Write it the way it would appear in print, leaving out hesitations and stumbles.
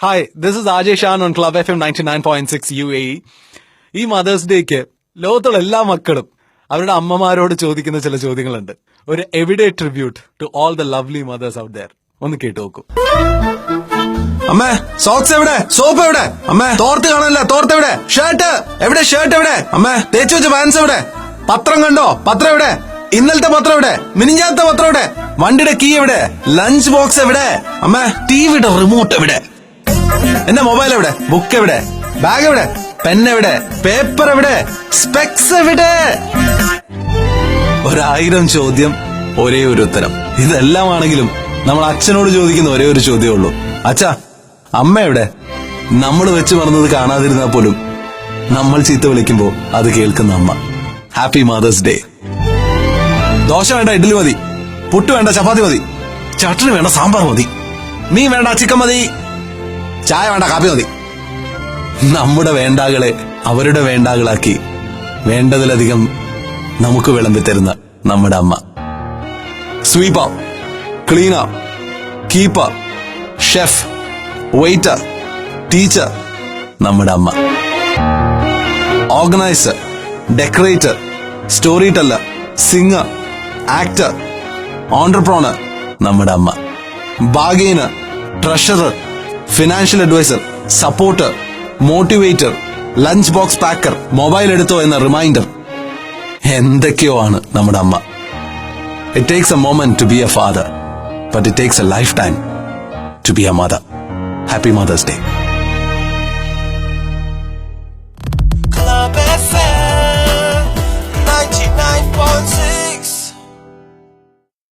Hi, this is Ajay Shan on club FM 99.6 UAE. ഈ mothers ഡേക്ക് ലോകത്തുള്ള എല്ലാ മക്കളും അവരുടെ അമ്മമാരോട് ചോദിക്കുന്ന ചില ചോദ്യങ്ങളുണ്ട്. ഒരു എവിഡേ tribute to all the lovely mothers out there. ഒന്ന് കേട്ടു നോക്കൂ. അമ്മേ, സോക്സ് എവിടെ? സോപ്പ് എവിടെ? അമ്മേ, തോർത്ത് കാണാനില്ല. തോർത്ത് എവിടെ? ഷർട്ട് എവിടെ? ഷർട്ട് എവിടെ? അമ്മേ, തേച്ചു വെച്ച പാൻസ് എവിടെ? പത്രം കണ്ടോ? പത്രം എവിടെ? ഇന്നലത്തെ പത്രം എവിടെ? മിനിഞ്ഞാത്ത പത്രം എവിടെ? വണ്ടിയുടെ കീ എവിടെ? ലഞ്ച് ബോക്സ് എവിടെ? അമ്മേ, ടിവിയുടെ റിമോട്ട് എവിടെ? എന്റെ മൊബൈൽ എവിടെ? ബുക്ക് എവിടെ? ബാഗ് എവിടെ? പെൻ എവിടെ? പേപ്പർ എവിടെ? സ്പെക്സ് എവിടെ? 1000 ചോദ്യം, ഒരേ ഒരു ഉത്തരം. ഇതെല്ലാമാണെങ്കിലും നമ്മൾ അച്ഛനോട് ചോദിക്കുന്ന ഒരേ ഒരു ചോദ്യമേ ഉള്ളൂ. അച്ഛാ, അമ്മ എവിടെ? നമ്മൾ വെച്ച് മറന്നത് കാണാതിരുന്നാൽ പോലും നമ്മൾ ചീത്ത വിളിക്കുമ്പോ അത് കേൾക്കുന്ന അമ്മ. Happy mothers day. ദോശ വേണ്ട, ഇഡ്ഡലി മതി. പുട്ട് വേണ്ട, ചപ്പാത്തി മതി. ചട്നി വേണ്ട, സാമ്പാർ മതി. മീൻ വേണ്ട, ചിക്കൻ മതി. ചായ വേണ്ട, കാപ്പി മതി. നമ്മുടെ വേണ്ടാകളെ അവരുടെ വേണ്ടാകളാക്കി വേണ്ടതിലധികം നമുക്ക് വിളമ്പി തരുന്ന നമ്മുടെ അമ്മ. Sweeper, cleaner, keeper, chef, waiter, teacher, നമ്മുടെ അമ്മ. Organiser, decorator, story teller, singer, actor, entrepreneur, നമ്മുടെ അമ്മ. Bargainer, treasurer, financial advisor, supporter, motivator, lunch box packer, mobile എടുത്തോ എന്ന റിമൈൻഡർ, എന്തൊക്കെയോ ആണ് നമ്മുടെ അമ്മ. It takes a moment to be a father, but it takes a lifetime to be a mother. Happy Mother's Day.